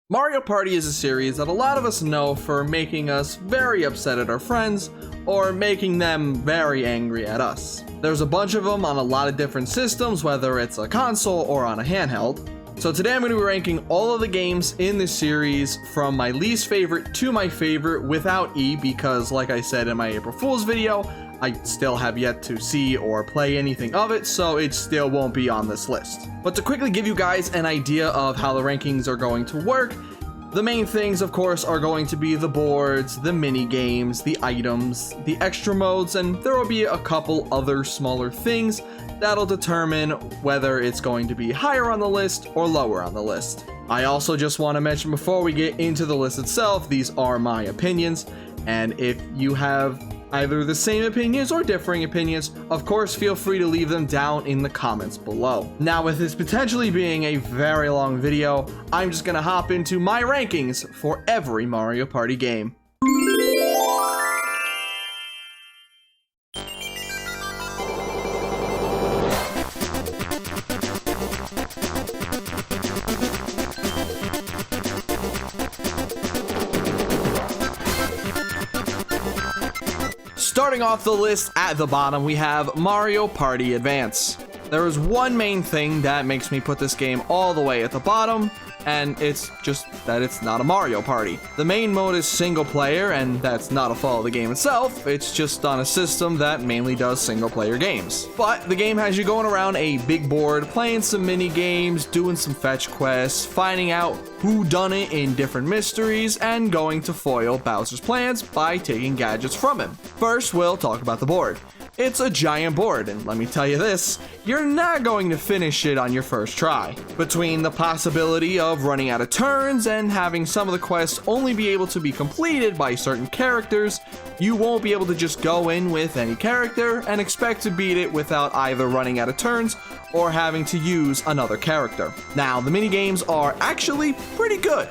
Mario Party is a series that a lot of us know for making us very upset at our friends or making them very angry at us. There's a bunch of them on a lot of different systems, whether it's a console or on a handheld. So today I'm going to be ranking all of the games in this series from my least favorite to my favorite without E, because like I said in my April Fool's video, I still have yet to see or play anything of it, so it still won't be on this list. But to quickly give you guys an idea of how the rankings are going to work, the main things, of course, are going to be the boards, the mini games, the items, the extra modes, and there will be a couple other smaller things that'll determine whether it's going to be higher on the list or lower on the list. I also just want to mention before we get into the list itself, these are my opinions, and if you have either the same opinions or differing opinions, of course feel free to leave them down in the comments below. Now, with this potentially being a very long video, I'm just gonna hop into my rankings for every Mario Party game. Starting off the list at the bottom, we have Mario Party Advance. There is one main thing that makes me put this game all the way at the bottom, and it's just that it's not a Mario Party. The main mode is single player, and that's not a fault of the game itself, it's just on a system that mainly does single player games. But the game has you going around a big board, playing some mini games, doing some fetch quests, finding out who done it in different mysteries, and going to foil Bowser's plans by taking gadgets from him. First, we'll talk about the board. It's a giant board, and let me tell you this, you're not going to finish it on your first try. Between the possibility of running out of turns and having some of the quests only be able to be completed by certain characters, you won't be able to just go in with any character and expect to beat it without either running out of turns or having to use another character. Now, the minigames are actually pretty good.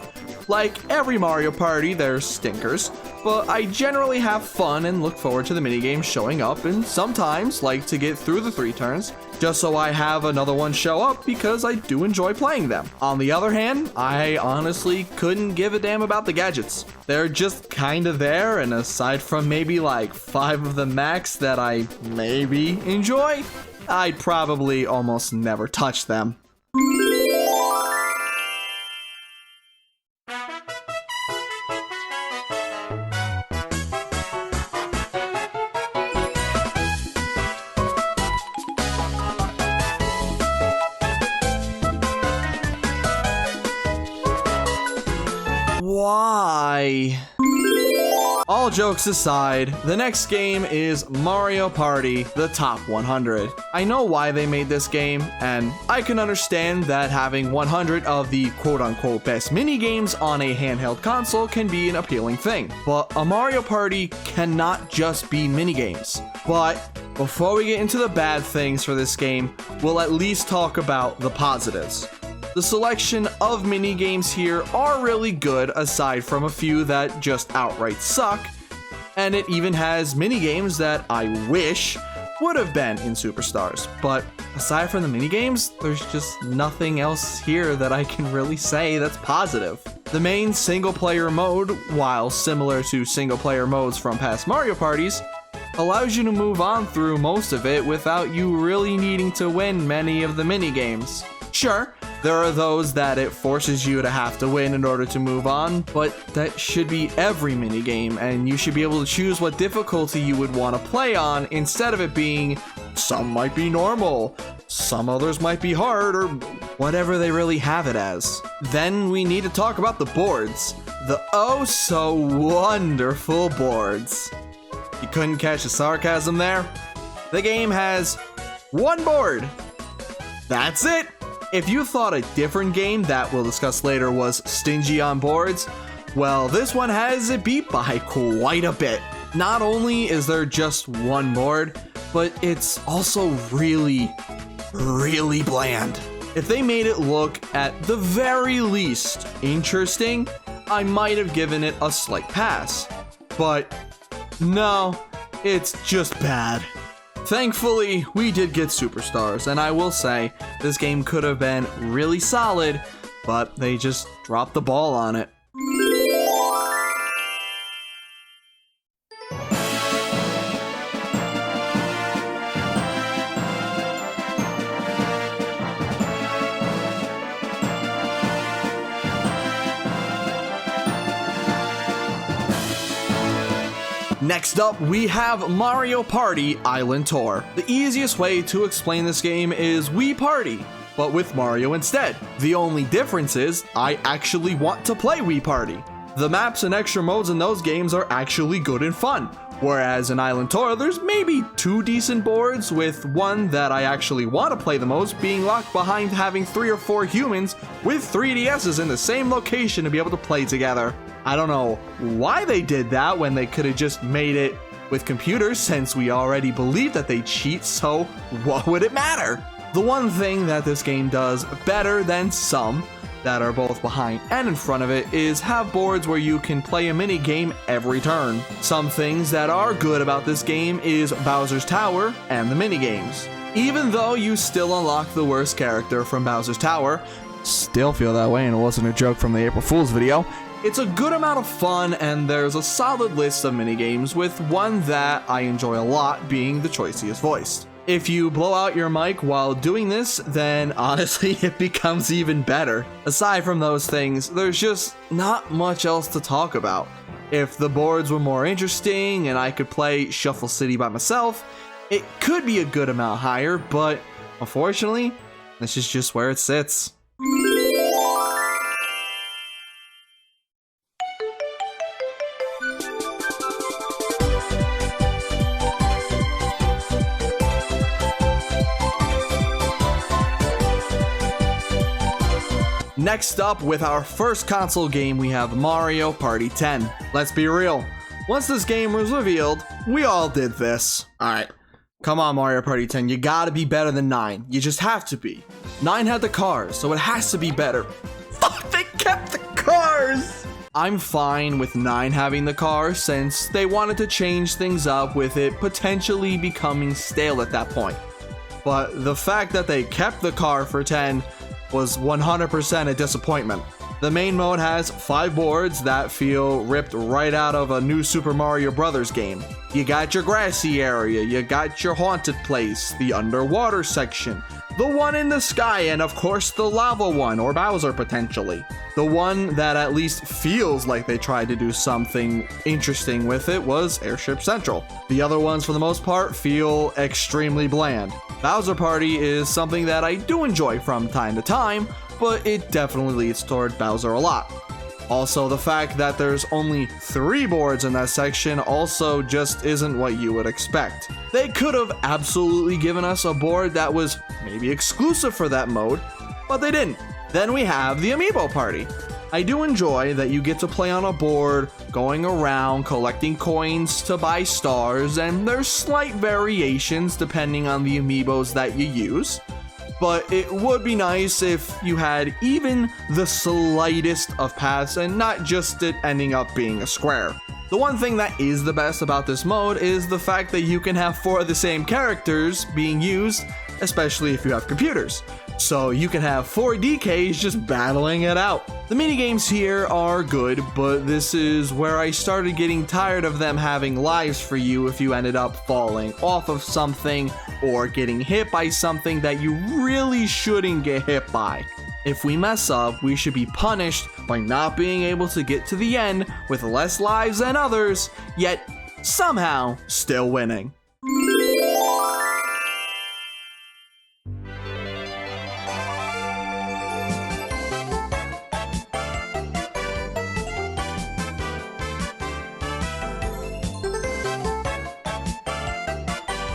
Like every Mario Party, there's stinkers, but I generally have fun and look forward to the minigames showing up, and sometimes like to get through the 3 turns, just so I have another one show up because I do enjoy playing them. On the other hand, I honestly couldn't give a damn about the gadgets. They're just kinda there, and aside from maybe like 5 of the max that I maybe enjoy, I'd probably almost never touch them. Why? All jokes aside, the next game is Mario Party, the Top 100. I know why they made this game, and I can understand that having 100 of the quote-unquote best minigames on a handheld console can be an appealing thing. But a Mario Party cannot just be minigames. But before we get into the bad things for this game, we'll at least talk about the positives. The selection of minigames here are really good, aside from a few that just outright suck, and it even has minigames that I wish would have been in Superstars. But aside from the minigames, there's just nothing else here that I can really say that's positive. The main single-player mode, while similar to single-player modes from past Mario Parties, allows you to move on through most of it without you really needing to win many of the minigames. Sure, there are those that it forces you to have to win in order to move on, but that should be every minigame, and you should be able to choose what difficulty you would want to play on instead of it being, some might be normal, some others might be hard, or whatever they really have it as. Then we need to talk about the boards. The oh so wonderful boards. You couldn't catch the sarcasm there? The game has one board. That's it. If you thought a different game that we'll discuss later was stingy on boards, well, this one has it beat by quite a bit. Not only is there just one board, but it's also really bland. If they made it look at the very least interesting, I might have given it a slight pass. But no, it's just bad. Thankfully, we did get Superstars, and I will say, this game could have been really solid, but they just dropped the ball on it. Next up, we have Mario Party Island Tour. The easiest way to explain this game is Wii Party, but with Mario instead. The only difference is I actually want to play Wii Party. The maps and extra modes in those games are actually good and fun, whereas in Island Tour, there's maybe 2 decent boards, with one that I actually want to play the most being locked behind having 3 or 4 humans with 3DSs in the same location to be able to play together. I don't know why they did that when they could have just made it with computers, since we already believe that they cheat, so what would it matter? The one thing that this game does better than some that are both behind and in front of it is have boards where you can play a mini game every turn. Some things that are good about this game is Bowser's Tower and the mini games. Even though you still unlock the worst character from Bowser's Tower, still feel that way and it wasn't a joke from the April Fool's video, it's a good amount of fun, and there's a solid list of minigames, with one that I enjoy a lot being the choiciest voiced. If you blow out your mic while doing this, then honestly it becomes even better. Aside from those things, there's just not much else to talk about. If the boards were more interesting and I could play Shuffle City by myself, it could be a good amount higher, but unfortunately, this is just where it sits. Next up, with our first console game, we have Mario Party 10. Let's be real, once this game was revealed, we all did this. Alright, come on Mario Party 10, you gotta be better than 9. You just have to be. 9 had the cars, so it has to be better. Fuck, they kept the cars! I'm fine with 9 having the car, since they wanted to change things up with it potentially becoming stale at that point. But the fact that they kept the car for 10 was 100% a disappointment. The main mode has 5 boards that feel ripped right out of a new Super Mario Bros. Game. You got your grassy area, you got your haunted place, the underwater section, the one in the sky, and of course the lava one, or Bowser potentially. The one that at least feels like they tried to do something interesting with it was Airship Central. The other ones for the most part feel extremely bland. Bowser Party is something that I do enjoy from time to time, but it definitely leads toward Bowser a lot. Also, the fact that there's only 3 boards in that section also just isn't what you would expect. They could have absolutely given us a board that was maybe exclusive for that mode, but they didn't. Then we have the Amiibo Party. I do enjoy that you get to play on a board, going around collecting coins to buy stars, and there's slight variations depending on the amiibos that you use. But it would be nice if you had even the slightest of paths and not just it ending up being a square. The one thing that is the best about this mode is the fact that you can have 4 of the same characters being used, especially if you have computers. So you can have 4 DKs just battling it out. The minigames here are good, but this is where I started getting tired of them having lives for you if you ended up falling off of something or getting hit by something that you really shouldn't get hit by. If we mess up, we should be punished by not being able to get to the end with less lives than others, yet somehow still winning.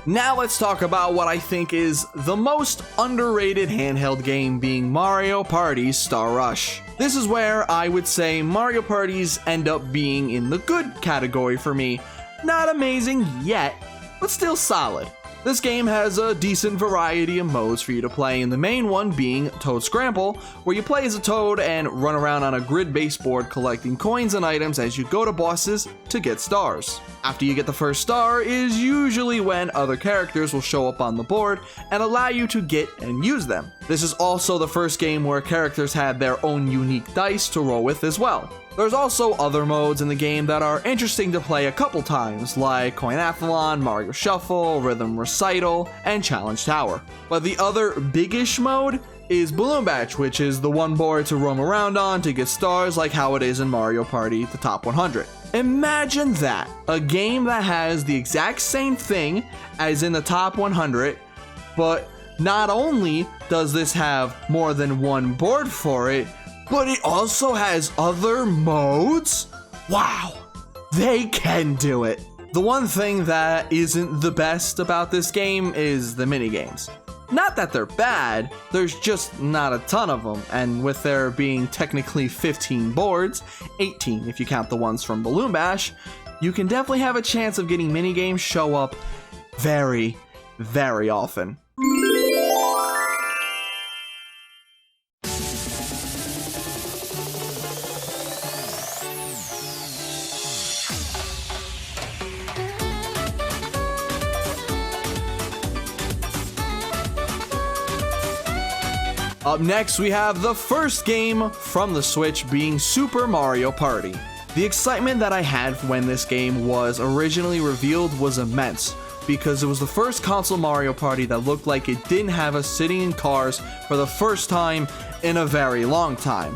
Now let's talk about what I think is the most underrated handheld game, being Mario Party Star Rush. This is where I would say Mario Parties end up being in the good category for me. Not amazing yet, but still solid. This game has a decent variety of modes for you to play, and the main one being Toad Scramble, where you play as a toad and run around on a grid-based board collecting coins and items as you go to bosses to get stars. After you get the first star is usually when other characters will show up on the board and allow you to get and use them. This is also the first game where characters had their own unique dice to roll with as well. There's also other modes in the game that are interesting to play a couple times, like Coinathlon, Mario Shuffle, Rhythm Recital, and Challenge Tower. But the other biggish mode is Balloon Batch, which is the one board to roam around on to get stars like how it is in Mario Party, the top 100. Imagine that, a game that has the exact same thing as in the top 100, but not only does this have more than one board for it, but it also has other modes? Wow, they can do it. The one thing that isn't the best about this game is the minigames. Not that they're bad, there's just not a ton of them, and with there being technically 15 boards, 18 if you count the ones from Balloon Bash, you can definitely have a chance of getting minigames show up very, very often. Up next, we have the first game from the Switch being Super Mario Party. The excitement that I had when this game was originally revealed was immense, because it was the first console Mario Party that looked like it didn't have us sitting in cars for the first time in a very long time.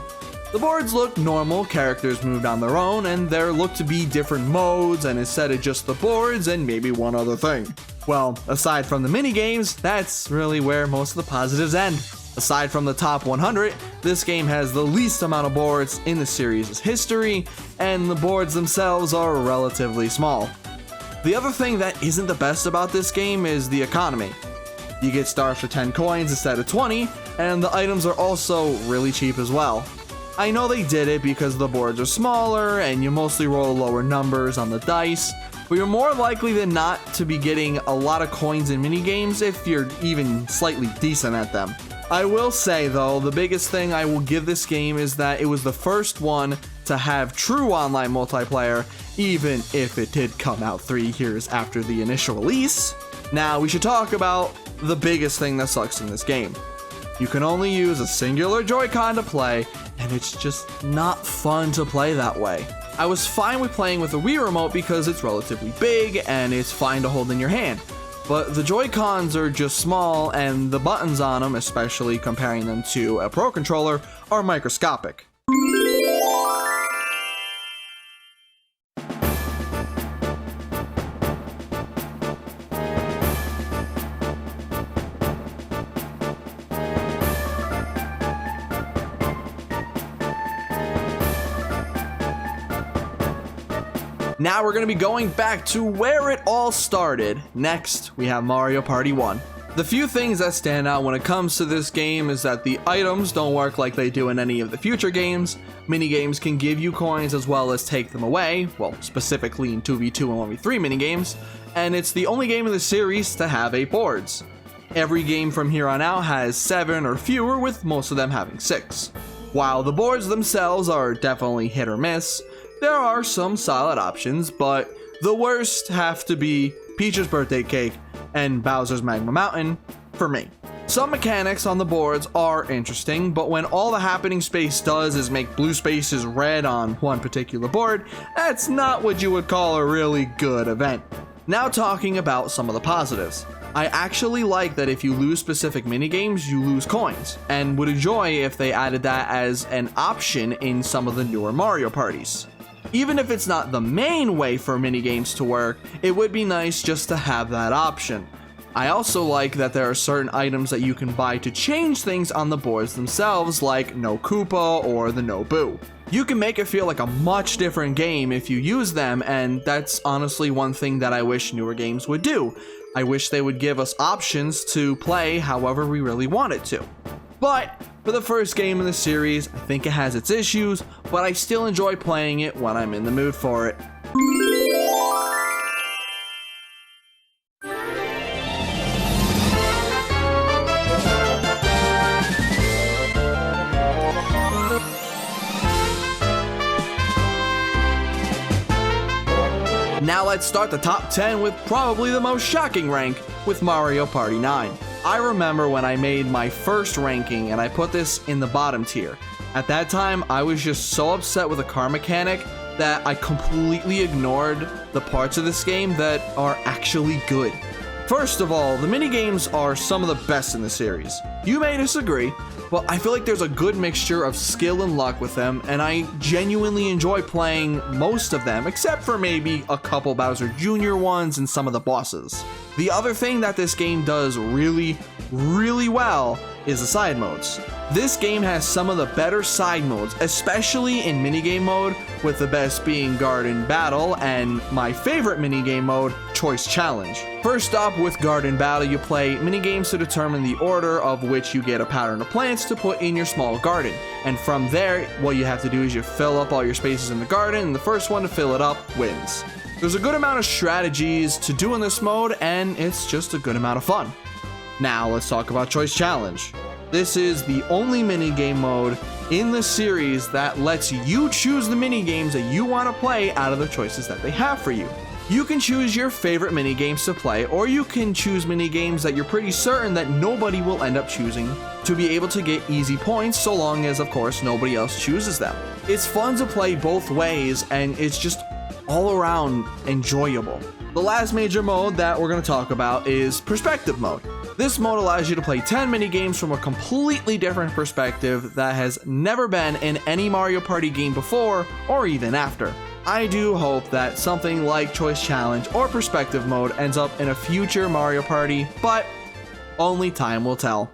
The boards looked normal, characters moved on their own, and there looked to be different modes, and instead of just the boards and maybe one other thing. Well, aside from the minigames, that's really where most of the positives end. Aside from the top 100, this game has the least amount of boards in the series' history, and the boards themselves are relatively small. The other thing that isn't the best about this game is the economy. You get stars for 10 coins instead of 20, and the items are also really cheap as well. I know they did it because the boards are smaller and you mostly roll lower numbers on the dice, but you're more likely than not to be getting a lot of coins in minigames if you're even slightly decent at them. I will say though, the biggest thing I will give this game is that it was the first one to have true online multiplayer, even if it did come out 3 years after the initial release. Now we should talk about the biggest thing that sucks in this game. You can only use a singular Joy-Con to play, and it's just not fun to play that way. I was fine with playing with a Wii remote because it's relatively big and it's fine to hold in your hand. But the Joy-Cons are just small, and the buttons on them, especially comparing them to a Pro Controller, are microscopic. Now we're going to be going back to where it all started. Next, we have Mario Party 1. The few things that stand out when it comes to this game is that the items don't work like they do in any of the future games. Minigames can give you coins as well as take them away, well, specifically in 2v2 and 1v3 minigames, and it's the only game in the series to have 8 boards. Every game from here on out has 7 or fewer, with most of them having 6. While the boards themselves are definitely hit or miss, there are some solid options, but the worst have to be Peach's Birthday Cake and Bowser's Magma Mountain for me. Some mechanics on the boards are interesting, but when all the happening space does is make blue spaces red on one particular board, that's not what you would call a really good event. Now talking about some of the positives. I actually like that if you lose specific minigames, you lose coins, and would enjoy if they added that as an option in some of the newer Mario parties. Even if it's not the main way for minigames to work, it would be nice just to have that option. I also like that there are certain items that you can buy to change things on the boards themselves, like No Koopa or the No Boo. You can make it feel like a much different game if you use them, and that's honestly one thing that I wish newer games would do. I wish they would give us options to play however we really wanted to. But for the first game in the series, I think it has its issues, but I still enjoy playing it when I'm in the mood for it. Now let's start the top 10 with probably the most shocking rank, with Mario Party 9. I remember when I made my first ranking and I put this in the bottom tier. At that time, I was just so upset with the car mechanic that I completely ignored the parts of this game that are actually good. First of all, the minigames are some of the best in the series. You may disagree, but I feel like there's a good mixture of skill and luck with them, and I genuinely enjoy playing most of them, except for maybe a couple Bowser Jr. ones and some of the bosses. The other thing that this game does really well is the side modes. This game has some of the better side modes, especially in minigame mode, with the best being Garden Battle and my favorite minigame mode, Choice Challenge. First up, with Garden Battle, you play minigames to determine the order of which you get a pattern of plants to put in your small garden. And from there, what you have to do is you fill up all your spaces in the garden, and the first one to fill it up wins. There's a good amount of strategies to do in this mode, and it's just a good amount of fun. Now let's talk about Choice Challenge. This is the only minigame mode in the series that lets you choose the minigames that you want to play out of the choices that they have for you. You can choose your favorite minigames to play, or you can choose minigames that you're pretty certain that nobody will end up choosing to be able to get easy points, so long as, of course, nobody else chooses them. It's fun to play both ways, and it's just all around enjoyable. The last major mode that we're going to talk about is Perspective Mode. This mode allows you to play 10 minigames from a completely different perspective that has never been in any Mario Party game before or even after. I do hope that something like Choice Challenge or Perspective Mode ends up in a future Mario Party, but only time will tell.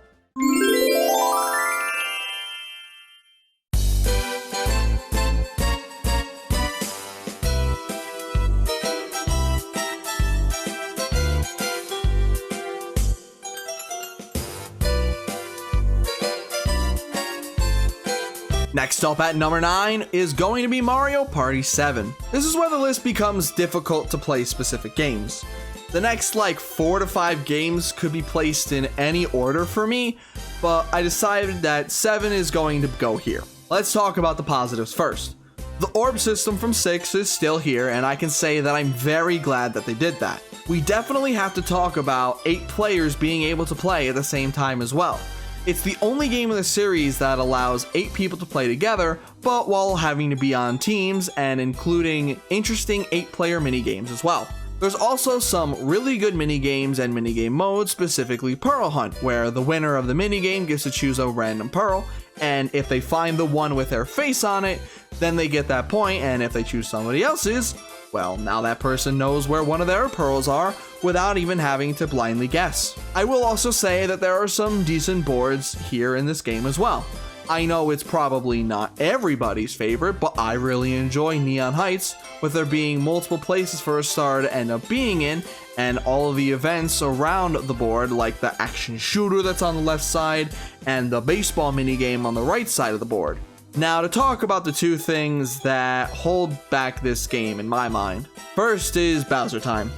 Next up at number 9 is going to be Mario Party 7. This is where the list becomes difficult to play specific games. The next 4 to 5 games could be placed in any order for me, but I decided that 7 is going to go here. Let's talk about the positives first. The orb system from 6 is still here, and I can say that I'm very glad that they did that. We definitely have to talk about 8 players being able to play at the same time as well. It's the only game in the series that allows 8 people to play together, but while having to be on teams and including interesting 8-player minigames as well. There's also some really good minigames and minigame modes, specifically Pearl Hunt, where the winner of the minigame gets to choose a random pearl, and if they find the one with their face on it, then they get that point, and if they choose somebody else's, well, now that person knows where one of their pearls are without even having to blindly guess. I will also say that there are some decent boards here in this game as well. I know it's probably not everybody's favorite, but I really enjoy Neon Heights, with there being multiple places for a star to end up being in, and all of the events around the board, like the action shooter that's on the left side, and the baseball minigame on the right side of the board. Now, to talk about the 2 things that hold back this game in my mind. First is Bowser time.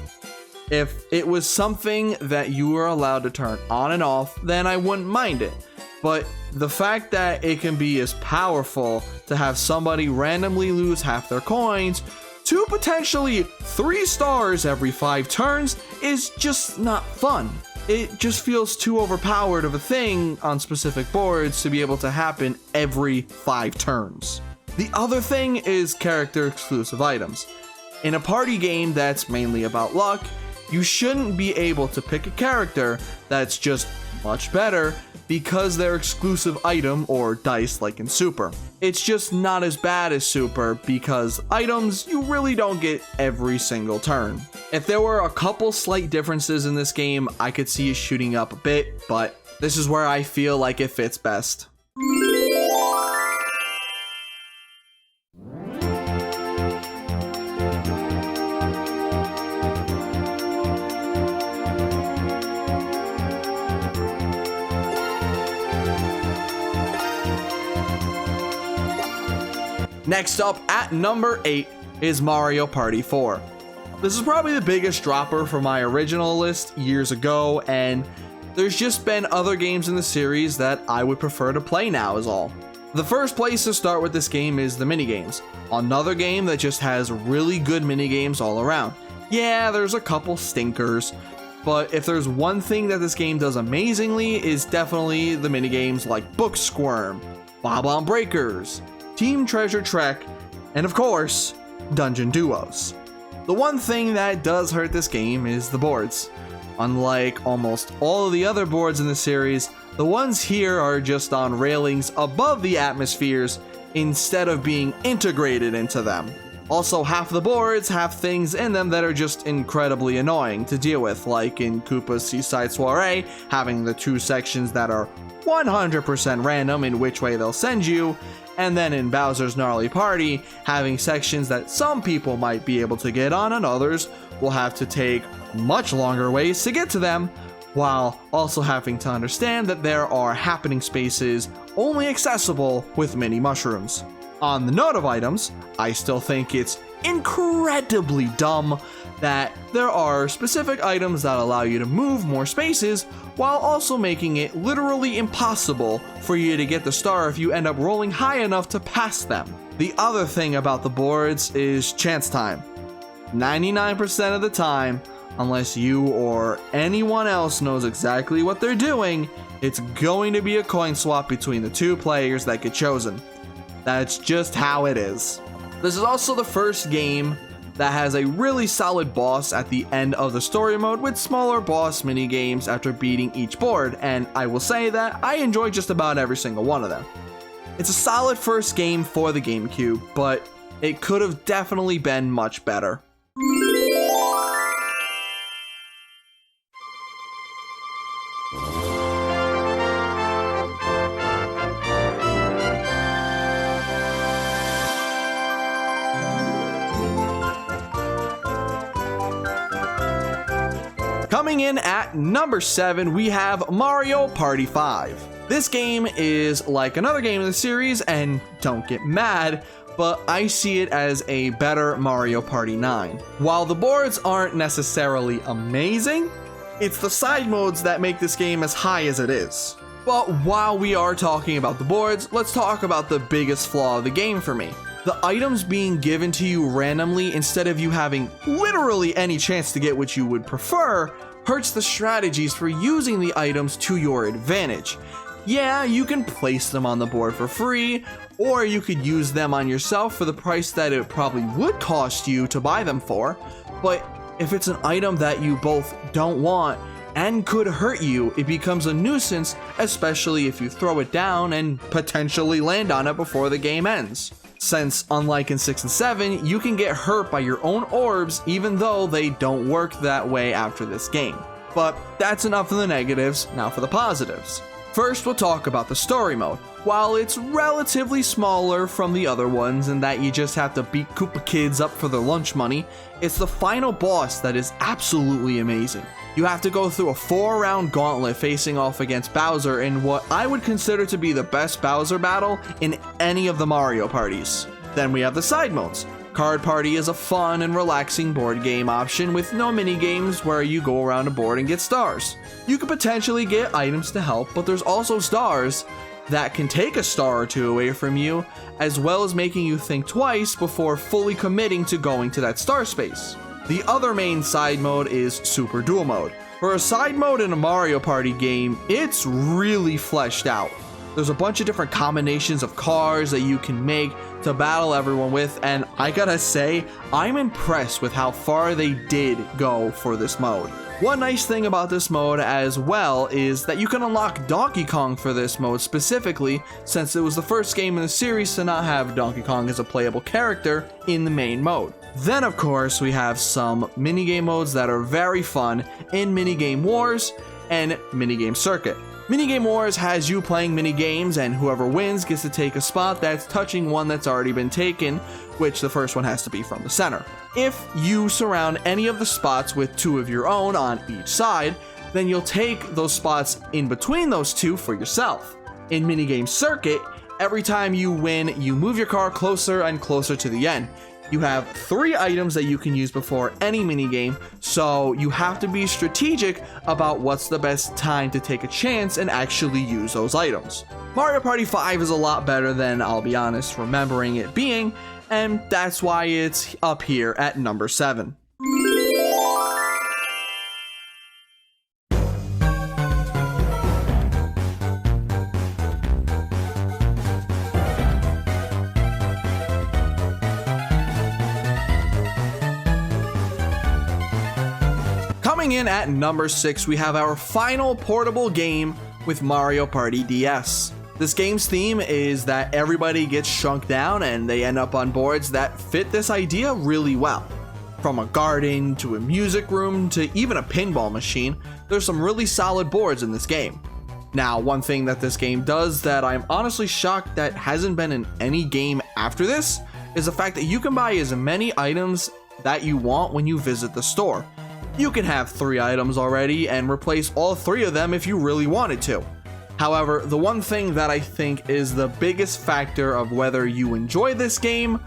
If it was something that you were allowed to turn on and off, then I wouldn't mind it. But the fact that it can be as powerful to have somebody randomly lose half their coins to potentially 3 stars every 5 turns is just not fun. It just feels too overpowered of a thing on specific boards to be able to happen every 5 turns. The other thing is character exclusive items. In a party game that's mainly about luck, you shouldn't be able to pick a character that's just much better because their exclusive item or dice like in Super. It's just not as bad as Super because items you really don't get every single turn. If there were a couple slight differences in this game, I could see it shooting up a bit, but this is where I feel like it fits best. Next up at number 8 is Mario Party 4. This is probably the biggest dropper from my original list years ago, and there's just been other games in the series that I would prefer to play now is all. The first place to start with this game is the minigames. Another game that just has really good minigames all around. Yeah, there's a couple stinkers, But if there's one thing that this game does amazingly, is definitely the minigames like Book Squirm, Bob-omb Breakers, Team Treasure Trek, and of course, Dungeon Duos. The one thing that does hurt this game is the boards. Unlike almost all of the other boards in the series, the ones here are just on railings above the atmospheres instead of being integrated into them. Also, half the boards have things in them that are just incredibly annoying to deal with, like in Koopa's Seaside Soiree, having the 2 sections that are 100% random in which way they'll send you, and then in Bowser's Gnarly Party, having sections that some people might be able to get on and others will have to take much longer ways to get to them, while also having to understand that there are happening spaces only accessible with mini mushrooms. On the note of items, I still think it's incredibly dumb that there are specific items that allow you to move more spaces while also making it literally impossible for you to get the star if you end up rolling high enough to pass them. The other thing about the boards is chance time. 99% of the time, unless you or anyone else knows exactly what they're doing, it's going to be a coin swap between the 2 players that get chosen. That's just how it is. This is also the first game that has a really solid boss at the end of the story mode with smaller boss mini games after beating each board, and I will say that I enjoy just about every single one of them. It's a solid first game for the GameCube, but it could have definitely been much better. Coming in at number 7, we have Mario Party 5. This game is like another game in the series, and don't get mad, but I see it as a better Mario Party 9. While the boards aren't necessarily amazing, it's the side modes that make this game as high as it is. But while we are talking about the boards, let's talk about the biggest flaw of the game for me. The items being given to you randomly instead of you having literally any chance to get what you would prefer hurts the strategies for using the items to your advantage. Yeah, you can place them on the board for free, or you could use them on yourself for the price that it probably would cost you to buy them for, but if it's an item that you both don't want and could hurt you, it becomes a nuisance, especially if you throw it down and potentially land on it before the game ends. Since, unlike in 6 and 7, you can get hurt by your own orbs even though they don't work that way after this game. But that's enough of the negatives, now for the positives. First, we'll talk about the story mode. While it's relatively smaller from the other ones in that you just have to beat Koopa kids up for their lunch money, it's the final boss that is absolutely amazing. You have to go through a 4-round gauntlet facing off against Bowser in what I would consider to be the best Bowser battle in any of the Mario parties. Then we have the side modes. Card Party is a fun and relaxing board game option with no mini games where you go around a board and get stars. You could potentially get items to help, but there's also stars that can take a star or 2 away from you, as well as making you think twice before fully committing to going to that star space. The other main side mode is Super Duel Mode. For a side mode in a Mario Party game, it's really fleshed out. There's a bunch of different combinations of cars that you can make to battle everyone with, and I gotta say, I'm impressed with how far they did go for this mode. One nice thing about this mode as well is that you can unlock Donkey Kong for this mode specifically, since it was the first game in the series to not have Donkey Kong as a playable character in the main mode. Then of course we have some minigame modes that are very fun in Minigame Wars and Minigame Circuit. Minigame Wars has you playing minigames, and whoever wins gets to take a spot that's touching one that's already been taken, which the first one has to be from the center. If you surround any of the spots with 2 of your own on each side, then you'll take those spots in between those 2 for yourself. In Minigame Circuit, every time you win, you move your car closer and closer to the end. You have 3 items that you can use before any minigame, so you have to be strategic about what's the best time to take a chance and actually use those items. Mario Party 5 is a lot better than, I'll be honest, remembering it being, and that's why it's up here at number 7. Coming in at number 6, we have our final portable game with Mario Party DS. This game's theme is that everybody gets shrunk down and they end up on boards that fit this idea really well. From a garden to a music room to even a pinball machine, there's some really solid boards in this game. Now, one thing that this game does that I'm honestly shocked that hasn't been in any game after this is the fact that you can buy as many items that you want when you visit the store. You can have 3 items already and replace all 3 of them if you really wanted to. However, the one thing that I think is the biggest factor of whether you enjoy this game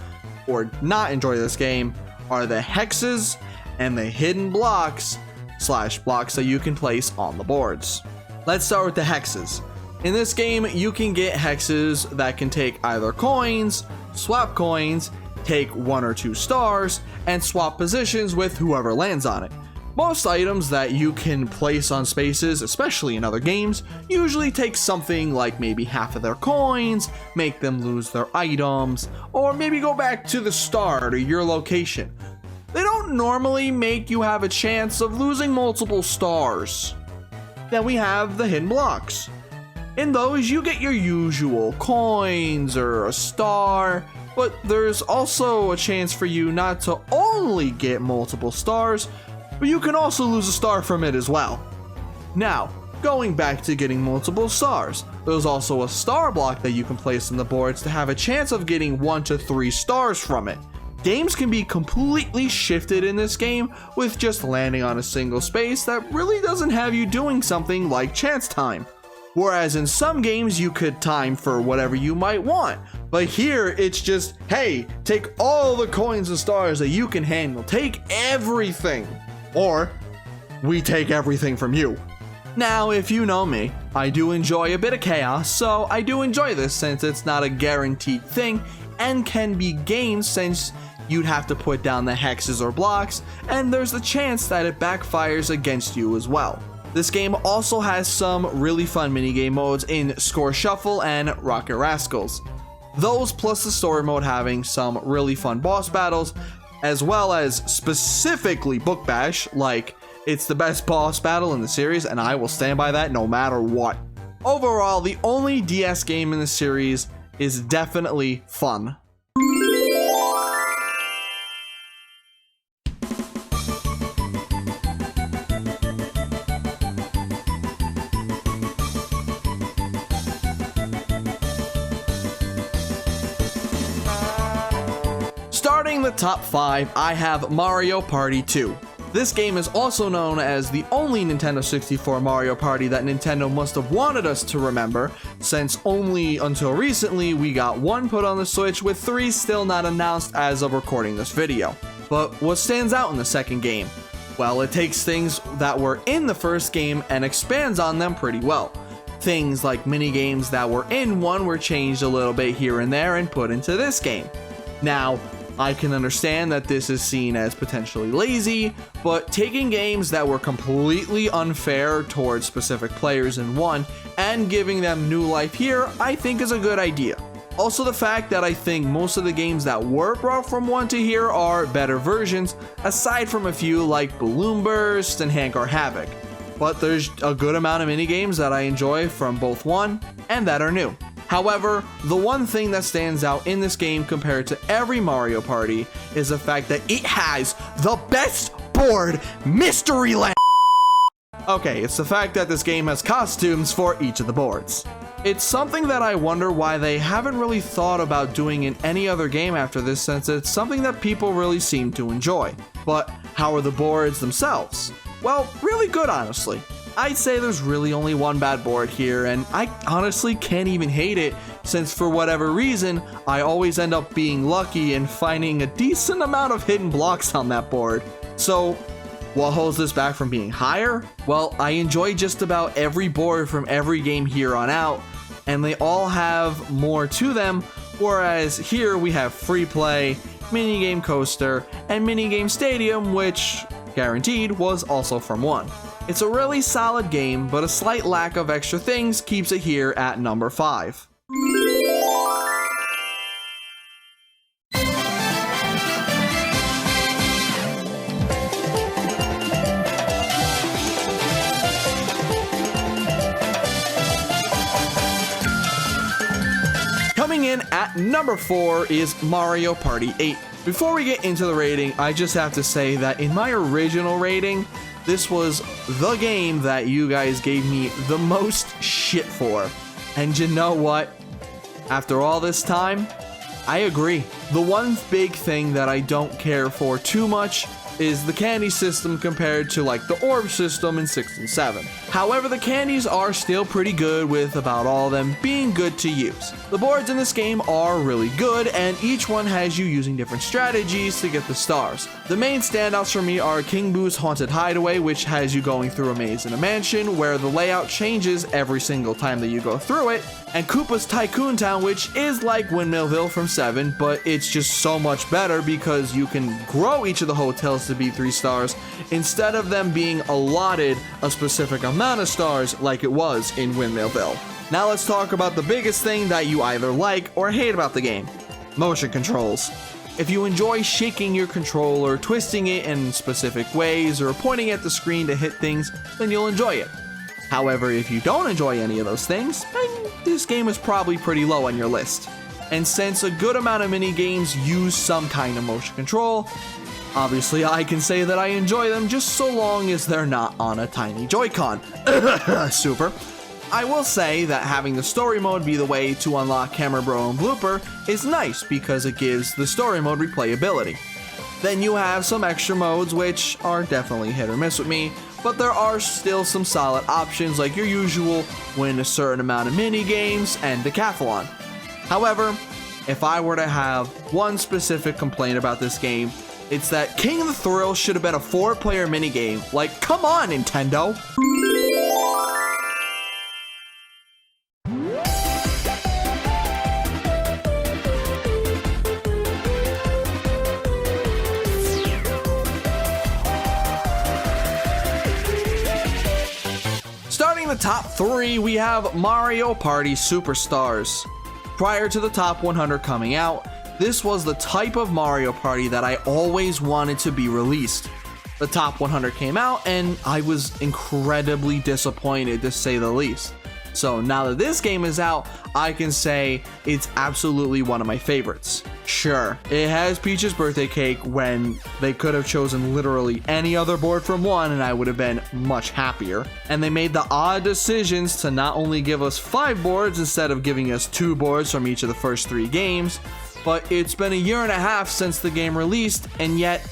or not enjoy this game are the hexes and the hidden blocks / blocks that you can place on the boards. Let's start with the hexes. In this game, you can get hexes that can take either coins, swap coins, take 1 or 2 stars, and swap positions with whoever lands on it. Most items that you can place on spaces, especially in other games, usually take something like maybe half of their coins, make them lose their items, or maybe go back to the start or your location. They don't normally make you have a chance of losing multiple stars. Then we have the hidden blocks. In those, you get your usual coins or a star, but there's also a chance for you not to only get multiple stars, but you can also lose a star from it as well. Now, going back to getting multiple stars, there's also a star block that you can place on the boards to have a chance of getting 1 to 3 stars from it. Games can be completely shifted in this game with just landing on a single space that really doesn't have you doing something like chance time. Whereas in some games you could time for whatever you might want, but here it's just, hey, take all the coins and stars that you can handle, take everything, or we take everything from you. Now, if you know me, I do enjoy a bit of chaos, so I do enjoy this since it's not a guaranteed thing and can be gained since you'd have to put down the hexes or blocks, and there's the chance that it backfires against you as well. This game also has some really fun minigame modes in Score Shuffle and Rocket Rascals. Those plus the story mode having some really fun boss battles, as well as specifically Book Bash, like it's the best boss battle in the series and I will stand by that no matter what. Overall, the only DS game in the series is definitely fun. Starting the top 5, I have Mario Party 2. This game is also known as the only Nintendo 64 Mario Party that Nintendo must have wanted us to remember, since only until recently we got 1 put on the Switch with 3 still not announced as of recording this video. But what stands out in the second game? Well, it takes things that were in the first game and expands on them pretty well. Things like minigames that were in 1 were changed a little bit here and there and put into this game. Now, I can understand that this is seen as potentially lazy, but taking games that were completely unfair towards specific players in 1 and giving them new life here, I think is a good idea. Also, the fact that I think most of the games that were brought from 1 to here are better versions, aside from a few like Balloon Burst and Handcar Havoc. But there's a good amount of minigames that I enjoy from both 1 and that are new. However, the one thing that stands out in this game compared to every Mario Party is the fact that it has the best board, Mystery Land. Okay, it's the fact that this game has costumes for each of the boards. It's something that I wonder why they haven't really thought about doing in any other game after this, since it's something that people really seem to enjoy. But how are the boards themselves? Well, really good, honestly. I'd say there's really only one bad board here, and I honestly can't even hate it, since for whatever reason, I always end up being lucky and finding a decent amount of hidden blocks on that board. So, what holds this back from being higher? Well, I enjoy just about every board from every game here on out, and they all have more to them, whereas here we have Free Play, Minigame Coaster, and Minigame Stadium, which, guaranteed, was also from 1. It's a really solid game, but a slight lack of extra things keeps it here at number 5. in at number 4 is Mario Party 8. Before we get into the rating, I just have to say that in my original rating, this was the game that you guys gave me the most shit for. And you know what? After all this time, I agree. The one big thing that I don't care for too much is the candy system compared to like the orb system in 6 and 7. However, the candies are still pretty good, with about all of them being good to use. The boards in this game are really good, and each one has you using different strategies to get the stars. The main standouts for me are King Boo's Haunted Hideaway, which has you going through a maze in a mansion where the layout changes every single time that you go through it, and Koopa's Tycoon Town, which is like Windmillville from 7, but it's just so much better because you can grow each of the hotels to be 3 stars instead of them being allotted a specific amount of stars like it was in Windmillville. Now let's talk about the biggest thing that you either like or hate about the game: motion controls. If you enjoy shaking your controller, twisting it in specific ways, or pointing at the screen to hit things, then you'll enjoy it. However, if you don't enjoy any of those things, then this game is probably pretty low on your list. And since a good amount of mini games use some kind of motion control, obviously I can say that I enjoy them just so long as they're not on a tiny Joy-Con. Super. I will say that having the story mode be the way to unlock Camera Bro and Blooper is nice because it gives the story mode replayability. Then you have some extra modes which are definitely hit or miss with me, but there are still some solid options like your usual win a certain amount of mini games and Decathlon. However, if I were to have one specific complaint about this game, it's that King of the Thrill should have been a 4-player minigame. Like, come on, Nintendo! Starting the top 3, we have Mario Party Superstars. Prior to the top 100 coming out, this was the type of Mario Party that I always wanted to be released. The top 100 came out and I was incredibly disappointed, to say the least. So now that this game is out, I can say it's absolutely one of my favorites. Sure, it has Peach's birthday cake when they could have chosen literally any other board from one and I would have been much happier. And they made the odd decisions to not only give us 5 boards instead of giving us 2 boards from each of the first 3 games, but it's been a year and a half since the game released and yet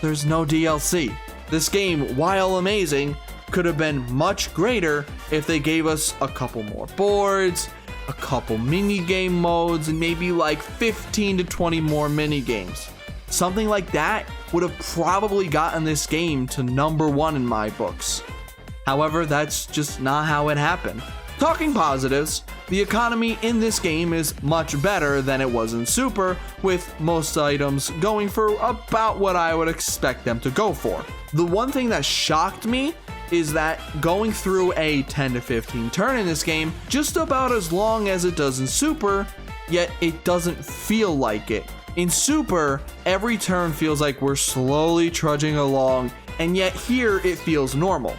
there's no DLC. This game, while amazing, could have been much greater if they gave us a couple more boards, a couple mini game modes, and maybe like 15 to 20 more mini games. Something like that would have probably gotten this game to number 1 in my books. However, that's just not how it happened. Talking positives, the economy in this game is much better than it was in Super, with most items going for about what I would expect them to go for. The one thing that shocked me is that going through a 10 to 15 turn in this game just about as long as it does in Super, yet it doesn't feel like it. In Super, every turn feels like we're slowly trudging along, and yet here it feels normal.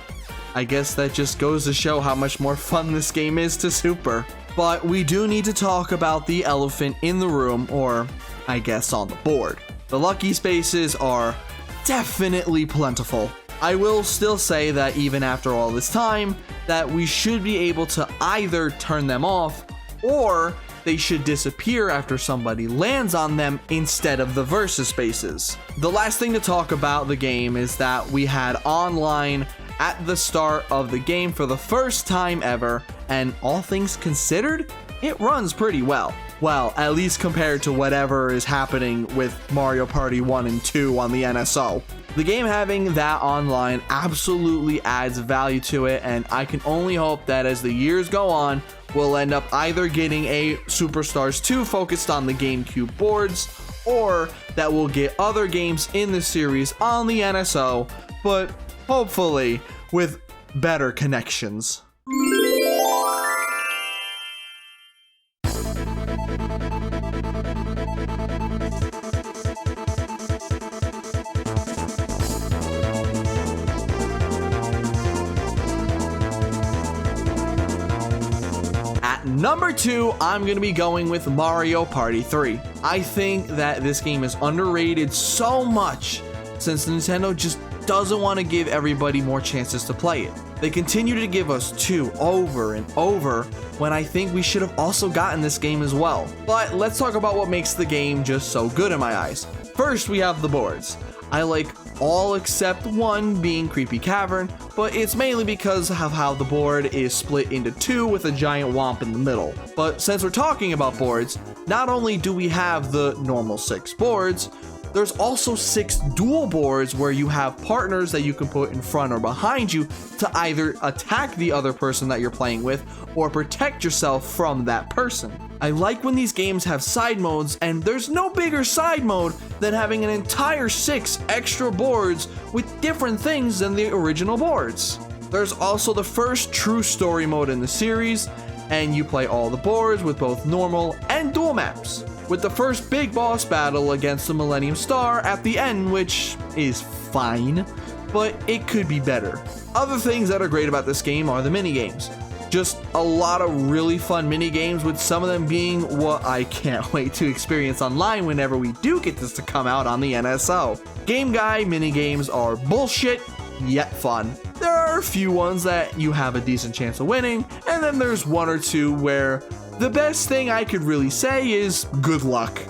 I guess that just goes to show how much more fun this game is to Super. But we do need to talk about the elephant in the room, or I guess on the board. The lucky spaces are definitely plentiful. I will still say that even after all this time, that we should be able to either turn them off, or they should disappear after somebody lands on them instead of the versus spaces. The last thing to talk about the game is that we had online at the start of the game for the first time ever, and all things considered, it runs pretty well. Well, at least compared to whatever is happening with Mario Party 1 and 2 on the NSO. The game having that online absolutely adds value to it, and I can only hope that as the years go on, we'll end up either getting a Superstars 2 focused on the GameCube boards, or that we'll get other games in the series on the NSO, but hopefully with better connections. number 2, I'm going to be going with Mario Party 3. I think that this game is underrated so much since Nintendo just doesn't want to give everybody more chances to play it. They continue to give us 2 over and over when I think we should have also gotten this game as well. But let's talk about what makes the game just so good in my eyes. First, we have the boards. I like all except one being Creepy Cavern, but it's mainly because of how the board is split into 2 with a giant womp in the middle. But since we're talking about boards, not only do we have the normal 6 boards, there's also 6 dual boards where you have partners that you can put in front or behind you to either attack the other person that you're playing with or protect yourself from that person. I like when these games have side modes, and there's no bigger side mode than having an entire 6 extra boards with different things than the original boards. There's also the first true story mode in the series, and you play all the boards with both normal and dual maps, with the first big boss battle against the Millennium Star at the end, which is fine, but it could be better. Other things that are great about this game are the minigames. Just a lot of really fun minigames, with some of them being what I can't wait to experience online whenever we do get this to come out on the NSO. Game Guy minigames are bullshit, yet fun. There are a few ones that you have a decent chance of winning, and then there's 1 or 2 where the best thing I could really say is good luck.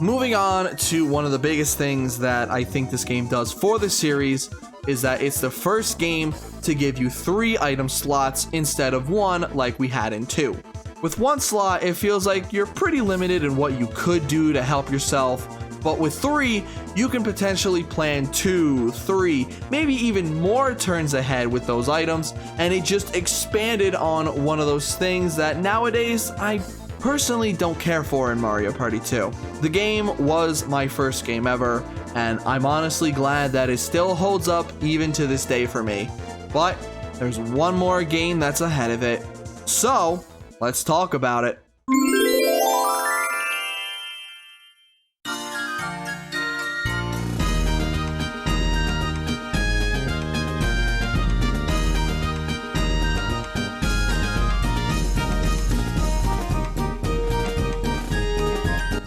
Moving on to one of the biggest things that I think this game does for the series is that it's the first game to give you 3 item slots instead of 1 like we had in 2. With 1 slot, it feels like you're pretty limited in what you could do to help yourself, but with 3, you can potentially plan 2, 3, maybe even more turns ahead with those items, and it just expanded on one of those things that nowadays I personally don't care for in Mario Party 2. The game was my first game ever, and I'm honestly glad that it still holds up even to this day for me. But there's one more game that's ahead of it, so let's talk about it.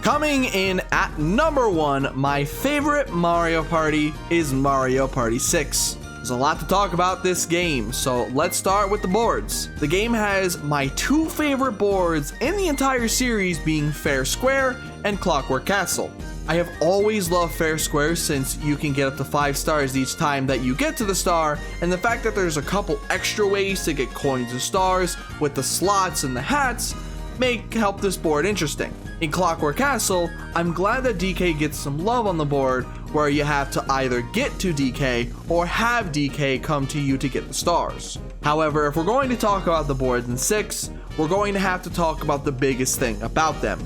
Coming in at number 1, my favorite Mario Party is Mario Party 6. There's a lot to talk about this game, so let's start with the boards. The game has my 2 favorite boards in the entire series being Fair Square and Clockwork Castle. I have always loved Fair Square since you can get up to 5 stars each time that you get to the star, and the fact that there's a couple extra ways to get coins and stars with the slots and the hats help this board interesting. In Clockwork Castle, I'm glad that DK gets some love on the board, where you have to either get to DK or have DK come to you to get the stars. However, if we're going to talk about the boards in 6, we're going to have to talk about the biggest thing about them.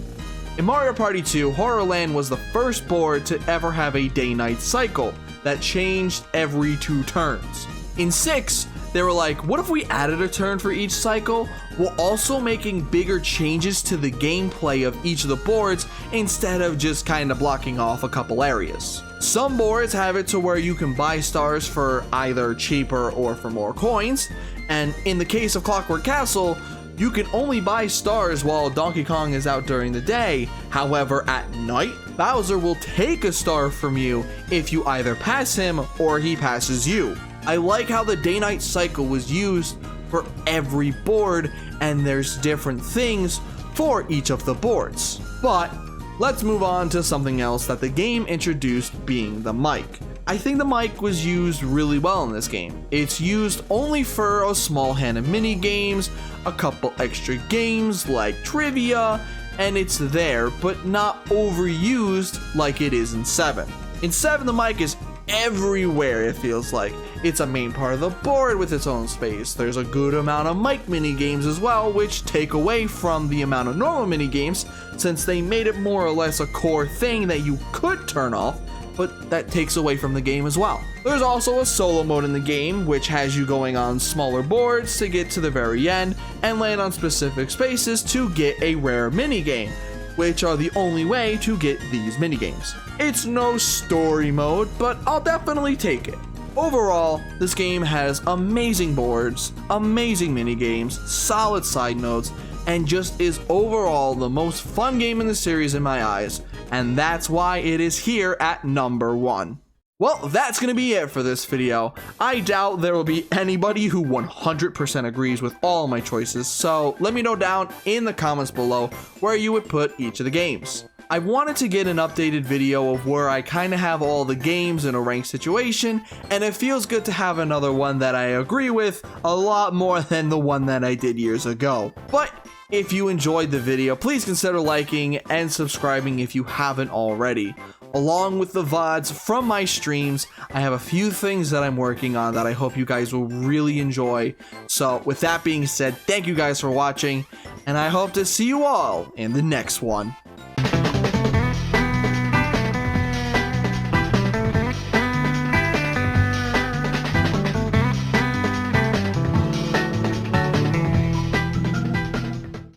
In Mario Party 2, Horrorland was the first board to ever have a day-night cycle that changed every 2 turns. In 6, they were like, what if we added a turn for each cycle, while also making bigger changes to the gameplay of each of the boards instead of just kind of blocking off a couple areas. Some boards have it to where you can buy stars for either cheaper or for more coins, and in the case of Clockwork Castle, you can only buy stars while Donkey Kong is out during the day. However, at night, Bowser will take a star from you if you either pass him or he passes you. I like how the day-night cycle was used for every board, and there's different things for each of the boards. But let's move on to something else that the game introduced, being the mic. I think the mic was used really well in this game. It's used only for a small hand of mini games, a couple extra games like trivia, and it's there, but not overused like it is in 7. In 7, the mic is everywhere, it feels like. It's a main part of the board with its own space. There's a good amount of mic mini games as well, which take away from the amount of normal mini games, since they made it more or less a core thing that you could turn off, but that takes away from the game as well. There's also a solo mode in the game, which has you going on smaller boards to get to the very end and land on specific spaces to get a rare mini game, which are the only way to get these minigames. It's no story mode, but I'll definitely take it. Overall, this game has amazing boards, amazing minigames, solid side notes, and just is overall the most fun game in the series in my eyes, and that's why it is here at number 1. Well, that's going to be it for this video. I doubt there will be anybody who 100% agrees with all my choices, so let me know down in the comments below where you would put each of the games. I wanted to get an updated video of where I kind of have all the games in a ranked situation, and it feels good to have another one that I agree with a lot more than the one that I did years ago. But if you enjoyed the video, please consider liking and subscribing if you haven't already. Along with the VODs from my streams, I have a few things that I'm working on that I hope you guys will really enjoy. So with that being said, thank you guys for watching, and I hope to see you all in the next one.